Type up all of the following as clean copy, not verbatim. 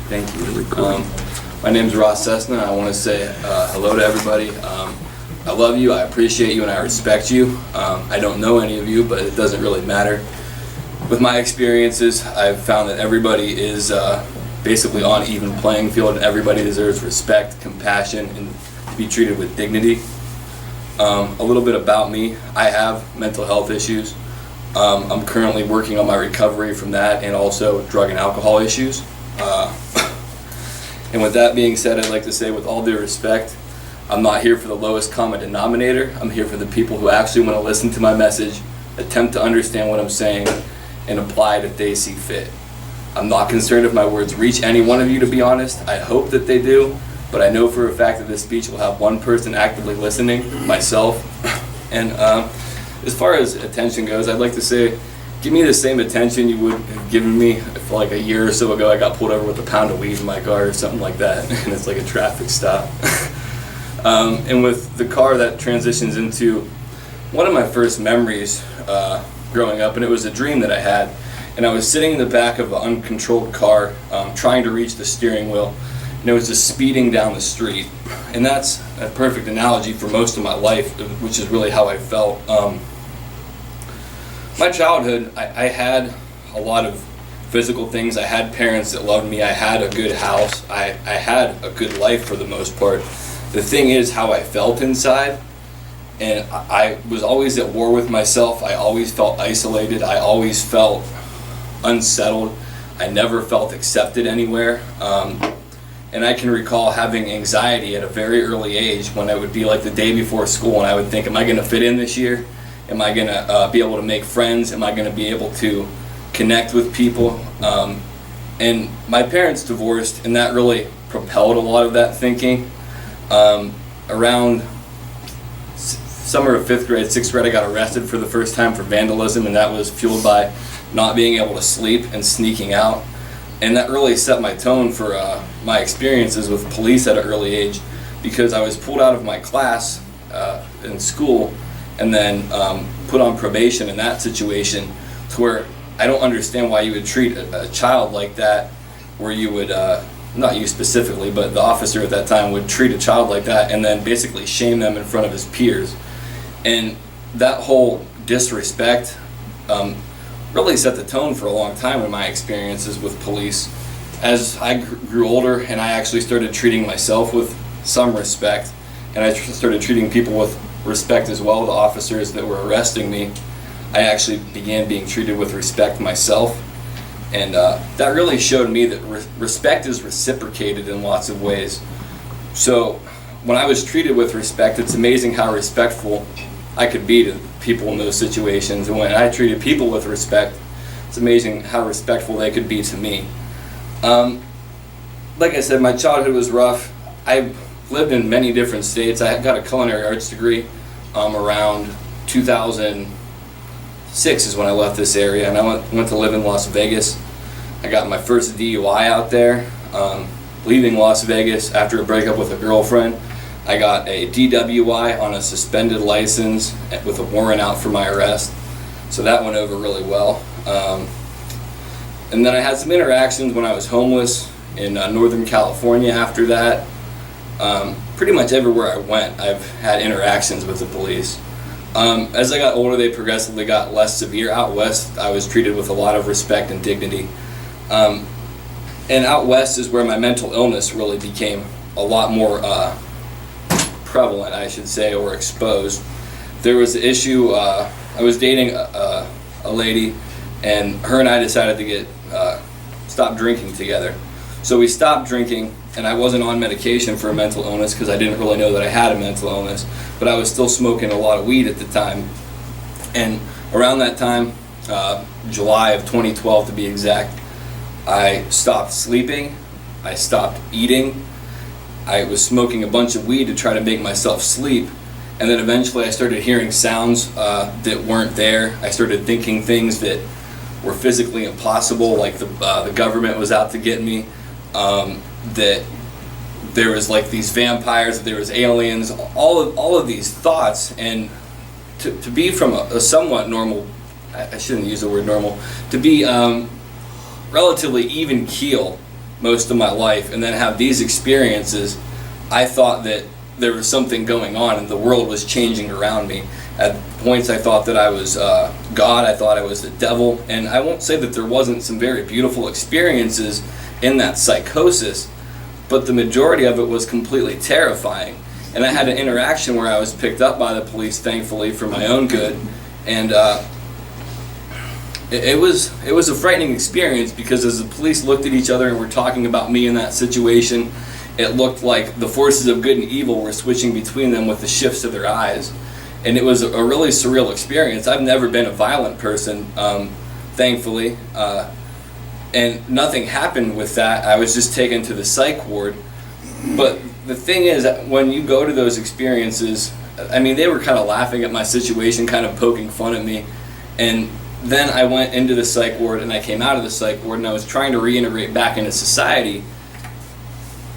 Thank you. My name's Ross Cessna. I want to say hello to everybody. I love you, I appreciate you, and I respect you. I don't know any of you, but it doesn't really matter. With my experiences, I've found that everybody is basically on an even playing field, and everybody deserves respect, compassion, and to be treated with dignity. A little bit about me. I have mental health issues. I'm currently working on my recovery from that and also drug and alcohol issues. And with that being said, I'd like to say with all due respect, I'm not here for the lowest common denominator. I'm here for the people who actually want to listen to my message, attempt to understand what I'm saying, and apply it if they see fit. I'm not concerned if my words reach any one of you, to be honest. I hope that they do, but I know for a fact that this speech will have one person actively listening, myself. And as far as attention goes, I'd like to say, give me the same attention you would have given me if like a year or so ago I got pulled over with a pound of weed in my car or something like that, and it's like a traffic stop. And with the car, that transitions into one of my first memories growing up, and it was a dream that I had. And I was sitting in the back of an uncontrolled car trying to reach the steering wheel, and it was just speeding down the street. And that's a perfect analogy for most of my life, which is really how I felt. My childhood, I had a lot of physical things. I had parents that loved me. I had a good house. I had a good life for the most part. The thing is how I felt inside, and I was always at war with myself. I always felt isolated. I always felt unsettled. I never felt accepted anywhere. And I can recall having anxiety at a very early age when I would be like the day before school and I would think, am I going to fit in this year? Am I going to be able to make friends? Am I going to be able to connect with people? And my parents divorced, and that really propelled a lot of that thinking. Around summer of 5th grade, 6th grade, I got arrested for the first time for vandalism, and that was fueled by not being able to sleep and sneaking out. And that really set my tone for my experiences with police at an early age, because I was pulled out of my class in school and then put on probation in that situation, to where I don't understand why you would treat a child like that, where you would, not you specifically, but the officer at that time would treat a child like that and then basically shame them in front of his peers. And that whole disrespect really set the tone for a long time in my experiences with police. As I grew older and I actually started treating myself with some respect, and I started treating people with respect as well, the officers that were arresting me, I actually began being treated with respect myself. And that really showed me that respect is reciprocated in lots of ways. So when I was treated with respect, it's amazing how respectful I could be to people in those situations. And when I treated people with respect, it's amazing how respectful they could be to me. Like I said, my childhood was rough. I lived in many different states. I got a culinary arts degree around 2006 is when I left this area, and I went to live in Las Vegas. I got my first DUI out there. Leaving Las Vegas after a breakup with a girlfriend, I got a DWI on a suspended license with a warrant out for my arrest. So that went over really well. And then I had some interactions when I was homeless in Northern California after that. Pretty much everywhere I went, I've had interactions with the police. As I got older, they progressively got less severe. Out west, I was treated with a lot of respect and dignity. And out west is where my mental illness really became a lot more prevalent, I should say, or exposed. There was the issue, I was dating a lady, and her and I decided to stop drinking together. So we stopped drinking, and I wasn't on medication for a mental illness because I didn't really know that I had a mental illness, but I was still smoking a lot of weed at the time. And around that time, July of 2012 to be exact, I stopped sleeping, I stopped eating, I was smoking a bunch of weed to try to make myself sleep, and then eventually I started hearing sounds that weren't there. I started thinking things that were physically impossible, like the government was out to get me, that there was like these vampires, that there was aliens, all of these thoughts. And to be from a somewhat normal, I shouldn't use the word normal, to be relatively even keel most of my life and then have these experiences, I thought that there was something going on and the world was changing around me. At points I thought that I was God, I thought I was the devil, and I won't say that there wasn't some very beautiful experiences in that psychosis, but the majority of it was completely terrifying. And I had an interaction where I was picked up by the police, thankfully, for my own good, and it was a frightening experience, because as the police looked at each other and were talking about me in that situation, it looked like the forces of good and evil were switching between them with the shifts of their eyes. And it was a really surreal experience. I've never been a violent person, thankfully, and nothing happened with that. I was just taken to the psych ward. But the thing is, when you go to those experiences, I mean, they were kind of laughing at my situation, kind of poking fun at me. And then I went into the psych ward, and I came out of the psych ward, and I was trying to reintegrate back into society.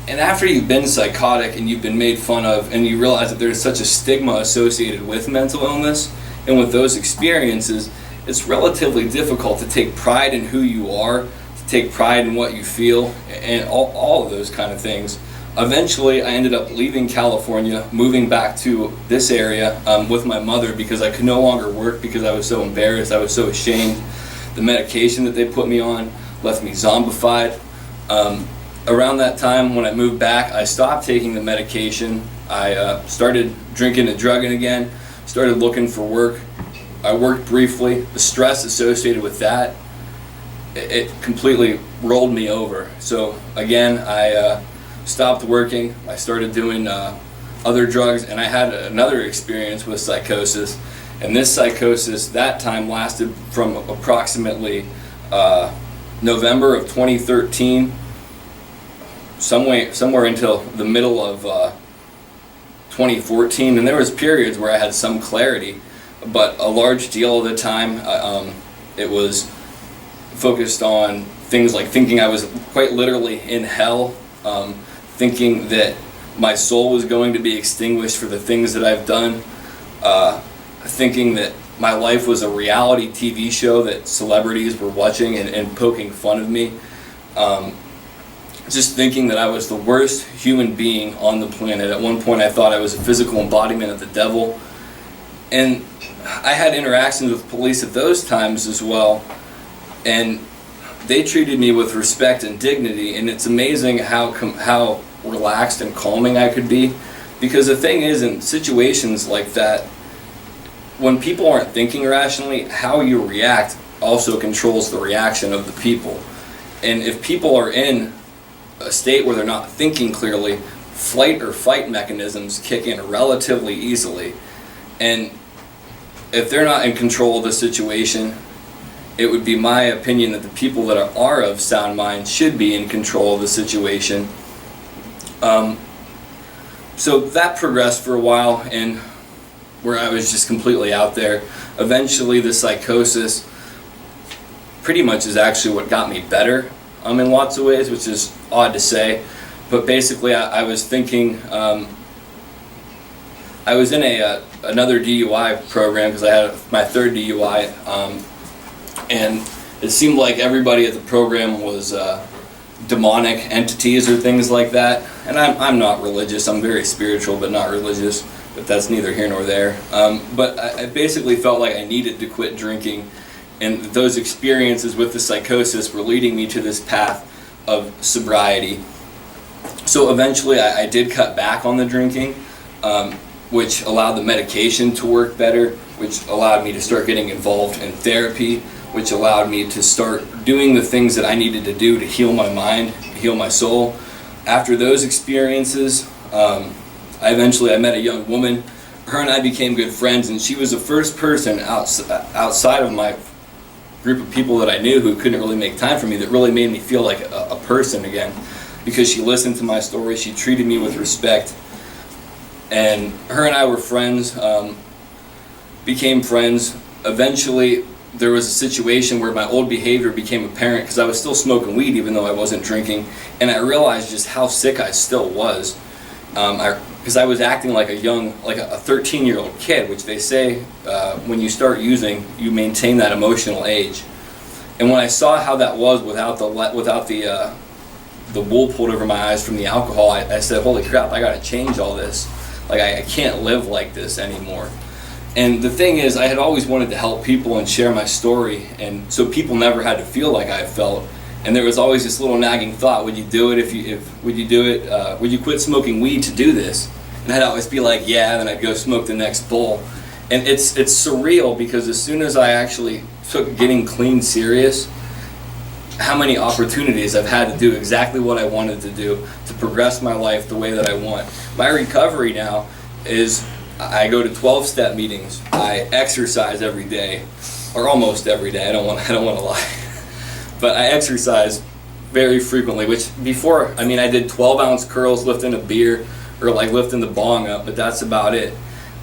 And after you've been psychotic and you've been made fun of, and you realize that there's such a stigma associated with mental illness and with those experiences, it's relatively difficult to take pride in who you are, to take pride in what you feel, and all of those kind of things. Eventually, I ended up leaving California, moving back to this area with my mother, because I could no longer work because I was so embarrassed, I was so ashamed. The medication that they put me on left me zombified. Around that time, when I moved back, I stopped taking the medication. I started drinking and drugging again, started looking for work. I worked briefly. The stress associated with that, it completely rolled me over. So again, I stopped working. I started doing other drugs, and I had another experience with psychosis. And this psychosis, that time, lasted from approximately November of 2013 somewhere until the middle of 2014, and there was periods where I had some clarity, but a large deal of the time it was focused on things like thinking I was quite literally in hell, thinking that my soul was going to be extinguished for the things that I've done, thinking that my life was a reality TV show that celebrities were watching and poking fun of me. Just thinking that I was the worst human being on the planet. At one point I thought I was a physical embodiment of the devil. And I had interactions with police at those times as well, and they treated me with respect and dignity, and it's amazing how relaxed and calming I could be. Because the thing is, in situations like that, when people aren't thinking rationally, how you react also controls the reaction of the people. And if people are in a state where they're not thinking clearly, flight or fight mechanisms kick in relatively easily. And if they're not in control of the situation, it would be my opinion that the people that are of sound mind should be in control of the situation. So that progressed for a while, and where I was just completely out there. Eventually the psychosis pretty much is actually what got me better in lots of ways, which is odd to say, but basically I was thinking, I was in another DUI program because I had my third DUI, and it seemed like everybody at the program was demonic entities or things like that. And I'm not religious. I'm very spiritual, but not religious. But that's neither here nor there. But I basically felt like I needed to quit drinking, and those experiences with the psychosis were leading me to this path of sobriety. So eventually I did cut back on the drinking, which allowed the medication to work better, which allowed me to start getting involved in therapy, which allowed me to start doing the things that I needed to do to heal my mind, heal my soul. After those experiences, I met a young woman. Her and I became good friends, and she was the first person outside of my group of people that I knew who couldn't really make time for me that really made me feel like a person again, because she listened to my story, she treated me with respect, and her and I were friends, became friends. Eventually there was a situation where my old behavior became apparent because I was still smoking weed even though I wasn't drinking, and I realized just how sick I still was. Because I was acting like a 13-year-old kid, which they say when you start using, you maintain that emotional age. And when I saw how that was without the the wool pulled over my eyes from the alcohol, I said, holy crap, I gotta change all this. Like, I can't live like this anymore. And the thing is, I had always wanted to help people and share my story, and so people never had to feel like I felt. And there was always this little nagging thought: would you do it would you quit smoking weed to do this? And I'd always be like, yeah, and then I'd go smoke the next bowl. And it's surreal, because as soon as I actually took getting clean serious, how many opportunities I've had to do exactly what I wanted to do, to progress my life the way that I want. My recovery now is, I go to 12-step meetings, I exercise every day, or almost every day, I don't want to lie. But I exercise very frequently, which before, I did 12-ounce curls lifting a beer, or like lifting the bong up, but that's about it.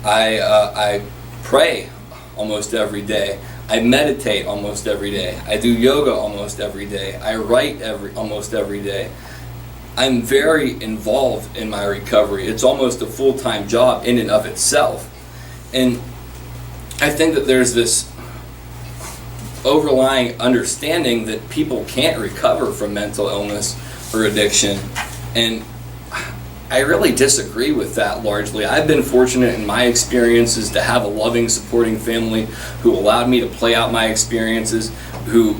I pray almost every day. I meditate almost every day. I do yoga almost every day. I write almost every day. I'm very involved in my recovery. It's almost a full-time job in and of itself. And I think that there's this overlying understanding that people can't recover from mental illness or addiction. And I really disagree with that largely. I've been fortunate in my experiences to have a loving, supporting family who allowed me to play out my experiences, who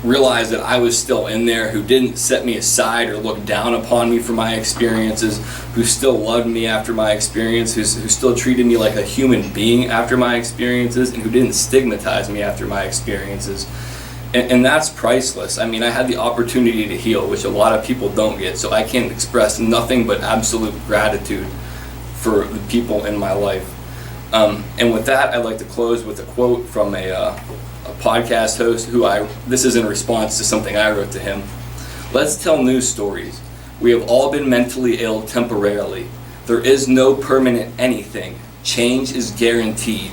realized that I was still in there, who didn't set me aside or look down upon me for my experiences, who still loved me after my experience, who still treated me like a human being after my experiences, and who didn't stigmatize me after my experiences. And that's priceless. I had the opportunity to heal, which a lot of people don't get, so I can express nothing but absolute gratitude for the people in my life. And with that, I'd like to close with a quote from a podcast host this is in response to something I wrote to him. Let's tell news stories. We have all been mentally ill temporarily. There is no permanent anything. Change is guaranteed.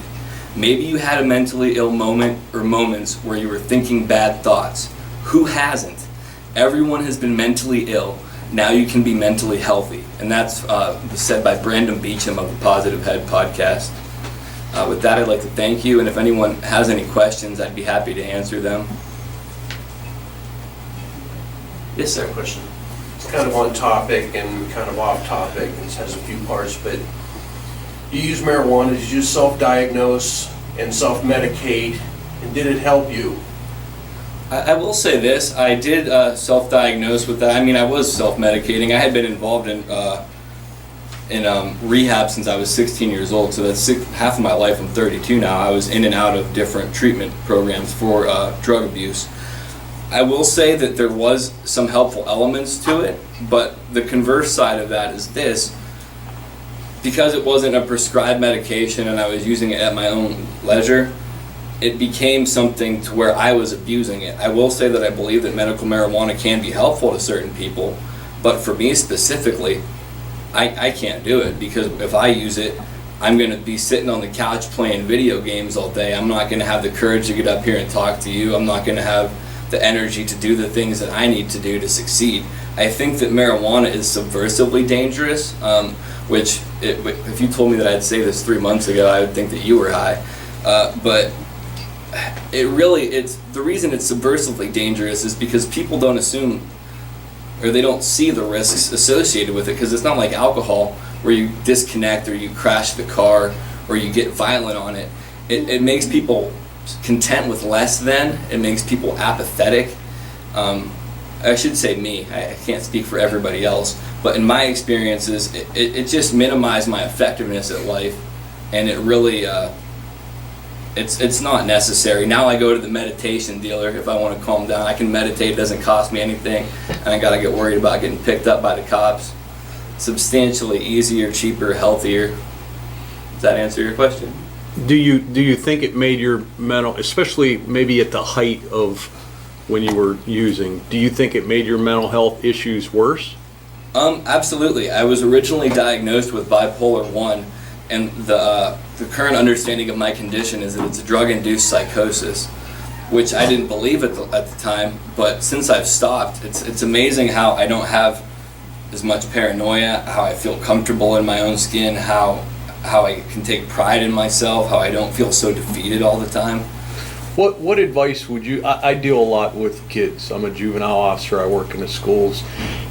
Maybe you had a mentally ill moment or moments where you were thinking bad thoughts. Who hasn't? Everyone has been mentally ill. Now you can be mentally healthy. And that's said by Brandon Beecham of the Positive Head podcast. With that, I'd like to thank you, and if anyone has any questions, I'd be happy to answer them. Yes, sir. Question. It's kind of on topic and kind of off topic, and it has a few parts, but you use marijuana, did you self-diagnose and self-medicate, and did it help you? I will say this, I did self-diagnose with that. I was self-medicating. I had been involved in rehab since I was 16 years old, so that's half of my life. I'm 32 now. I was in and out of different treatment programs for drug abuse. I will say that there was some helpful elements to it, but the converse side of that is this: because it wasn't a prescribed medication and I was using it at my own leisure, it became something to where I was abusing it. I will say that I believe that medical marijuana can be helpful to certain people, but for me specifically, I can't do it, because if I use it, I'm going to be sitting on the couch playing video games all day. I'm not going to have the courage to get up here and talk to you. I'm not going to have the energy to do the things that I need to do to succeed. I think that marijuana is subversively dangerous, which if you told me that I'd say this 3 months ago, I would think that you were high. But it's the reason it's subversively dangerous is because people don't assume, or they don't see the risks associated with it, because it's not like alcohol where you disconnect or you crash the car or you get violent on it. It makes people content with less than. It makes people apathetic. I should say me. I can't speak for everybody else, but in my experiences, it just minimized my effectiveness at life, and it really it's not necessary. Now I go to the meditation dealer if I want to calm down. I can meditate. It doesn't cost me anything, and I gotta get worried about getting picked up by the cops. Substantially easier, cheaper, healthier. Does that answer your question? Do you think it made your mental, especially maybe at the height of when you were using, do you think it made your mental health issues worse? Absolutely. I was originally diagnosed with bipolar 1, and the current understanding of my condition is that it's a drug-induced psychosis, which I didn't believe at the time, but since I've stopped, it's amazing how I don't have as much paranoia, how I feel comfortable in my own skin, how I can take pride in myself, how I don't feel so defeated all the time. What advice would you, I deal a lot with kids. I'm a juvenile officer, I work in the schools.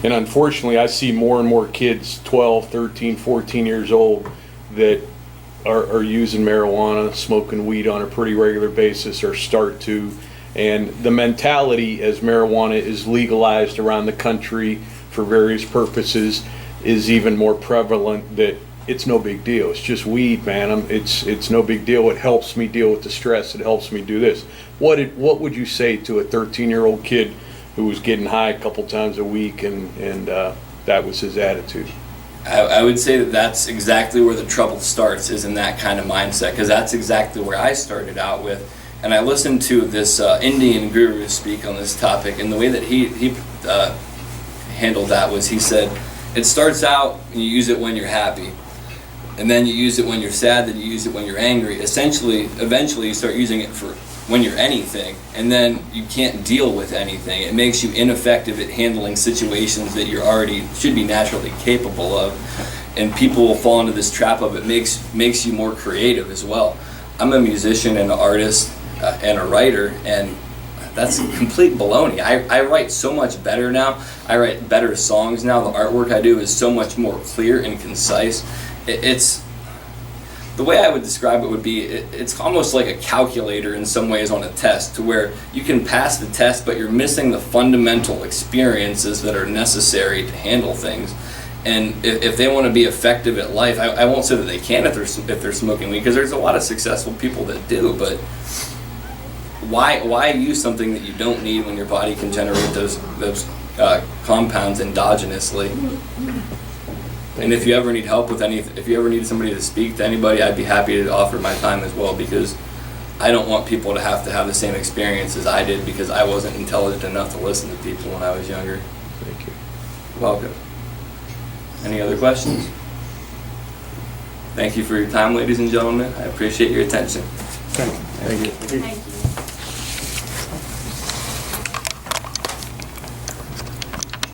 And unfortunately, I see more and more kids, 12, 13, 14 years old, that are using marijuana, smoking weed on a pretty regular basis, or start to. And the mentality, as marijuana is legalized around the country for various purposes, is even more prevalent, that it's no big deal. It's just weed, man. It's no big deal. It helps me deal with the stress. It helps me do this. What would you say to a 13-year-old kid who was getting high a couple times a week, and that was his attitude? I would say that that's exactly where the trouble starts, is in that kind of mindset, because that's exactly where I started out with. And I listened to this Indian guru speak on this topic, and the way that he handled that was, he said, it starts out and you use it when you're happy, and then you use it when you're sad, then you use it when you're angry. Eventually you start using it for when you're anything, and then you can't deal with anything. It makes you ineffective at handling situations that you're already should be naturally capable of, and people will fall into this trap of it makes you more creative as well. I'm a musician and an artist and a writer, and that's complete baloney. I write so much better now. I write better songs now. The artwork I do is so much more clear and concise. It's the way I would describe it would be, it's almost like a calculator in some ways on a test, to where you can pass the test, but you're missing the fundamental experiences that are necessary to handle things. And if they want to be effective at life, I won't say that they can if they're smoking weed, because there's a lot of successful people that do, but why use something that you don't need when your body can generate those compounds endogenously? And if you ever need help with if you ever need somebody to speak to anybody, I'd be happy to offer my time as well, because I don't want people to have the same experience as I did, because I wasn't intelligent enough to listen to people when I was younger. Thank you. Welcome. Any other questions? Thank you for your time, ladies and gentlemen. I appreciate your attention. Thank you. Thank you.